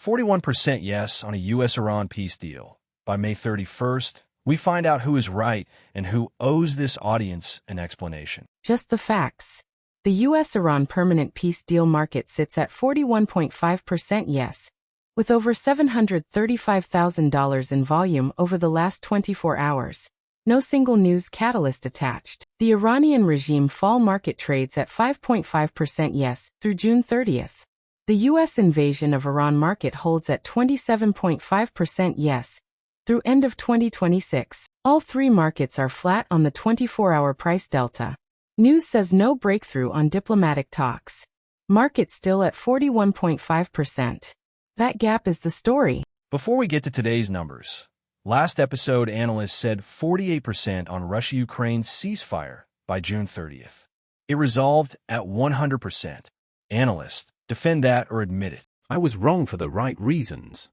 41% yes on a U.S.-Iran peace deal. By May 31st, we find out who is right and who owes this audience an explanation. Just the facts. The U.S.-Iran permanent peace deal market sits at 41.5% yes, with over $735,000 in volume over the last 24 hours. No single news catalyst attached. The Iranian regime fall market trades at 5.5% yes through June 30th. The U.S. invasion of Iran market holds at 27.5% yes through end of 2026. All three markets are flat on the 24-hour price delta. News says no breakthrough on diplomatic talks. Market still at 41.5%. That gap is the story. Before we get to today's numbers, last episode analysts said 48% on Russia-Ukraine ceasefire by June 30th. It resolved at 100%. Analysts, defend that or admit it. I was wrong for the right reasons.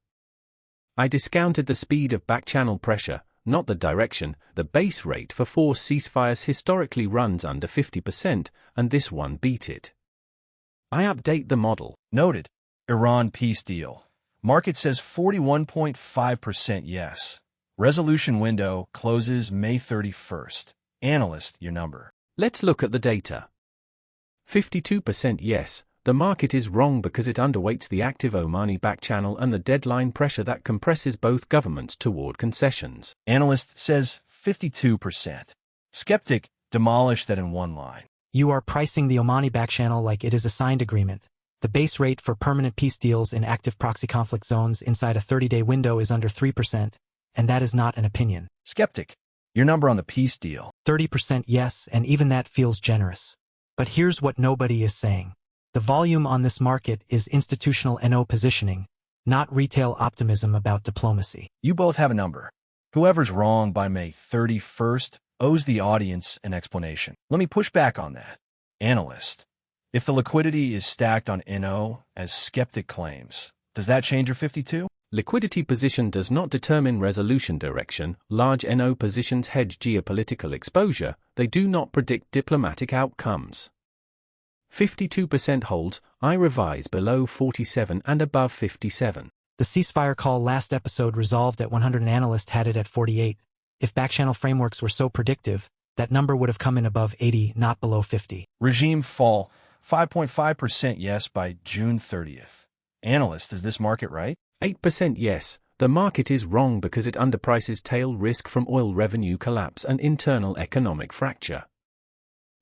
I discounted the speed of back-channel pressure, not the direction. The base rate for forced ceasefires historically runs under 50%, and this one beat it. I update the model. Noted. Iran peace deal. Market says 41.5% yes. Resolution window closes May 31st. Analyst, your number. Let's look at the data. 52% yes. The market is wrong because it underweights the active Omani back channel and the deadline pressure that compresses both governments toward concessions. Analyst says 52%. Skeptic, demolish that in one line. You are pricing the Omani back channel like it is a signed agreement. The base rate for permanent peace deals in active proxy conflict zones inside a 30-day window is under 3%, and that is not an opinion. Skeptic, your number on the peace deal. 30% yes, and even that feels generous. But here's what nobody is saying. The volume on this market is institutional NO positioning, not retail optimism about diplomacy. You both have a number. Whoever's wrong by May 31st owes the audience an explanation. Let me push back on that. Analyst, if the liquidity is stacked on NO, as Skeptic claims, does that change your 52? Liquidity position does not determine resolution direction. Large NO positions hedge geopolitical exposure. They do not predict diplomatic outcomes. 52% holds. I revise below 47 and above 57. The ceasefire call last episode resolved at 100 and analyst had it at 48. If backchannel frameworks were so predictive, that number would have come in above 80, not below 50. Regime fall, 5.5% yes by June 30th. Analyst, is this market right? 8% yes. The market is wrong because it underprices tail risk from oil revenue collapse and internal economic fracture.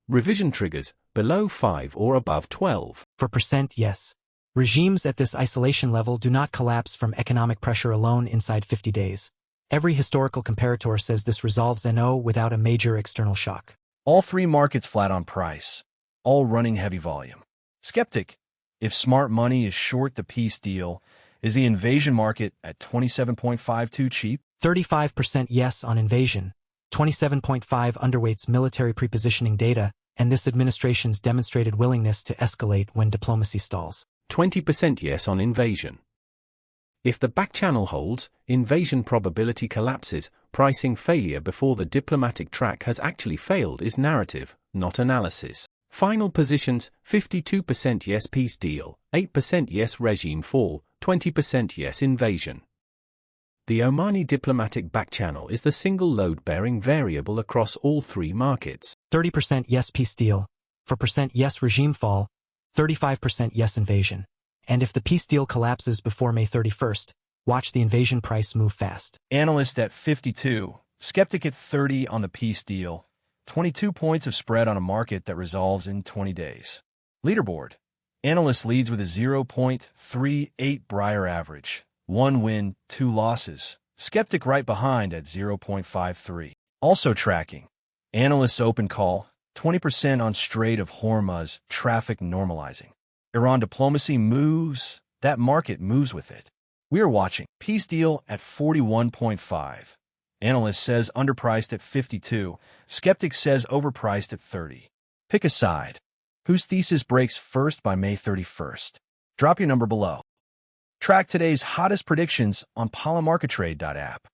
Revision triggers, below 5 or above 12. For percent yes. Regimes at this isolation level do not collapse from economic pressure alone inside 50 days. Every historical comparator says this resolves NO without a major external shock. All three markets flat on price, all running heavy volume. Skeptic, if smart money is short the peace deal, is the invasion market at 27.52 cheap? 35% yes on invasion. 27.5 underweights military prepositioning data, and this administration's demonstrated willingness to escalate when diplomacy stalls. 20% yes on invasion. If the back channel holds, invasion probability collapses. Pricing failure before the diplomatic track has actually failed is narrative, not analysis. Final positions, 52% yes peace deal, 8% yes regime fall, 20% yes invasion. The Omani diplomatic back channel is the single load-bearing variable across all three markets. 30% yes peace deal, 4% yes regime fall, 35% yes invasion. And if the peace deal collapses before May 31st, watch the invasion price move fast. Analyst at 52, skeptic at 30 on the peace deal, 22 points of spread on a market that resolves in 20 days. Leaderboard. Analyst leads with a 0.38 Breyer average. 1 win, 2 losses. Skeptic right behind at 0.53. Also tracking. Analysts open call, 20% on Strait of Hormuz, traffic normalizing. Iran diplomacy moves, that market moves with it. We are watching. Peace deal at 41.5. Analyst says underpriced at 52. Skeptic says overpriced at 30. Pick a side. Whose thesis breaks first by May 31st? Drop your number below. Track today's hottest predictions on Polymarket app.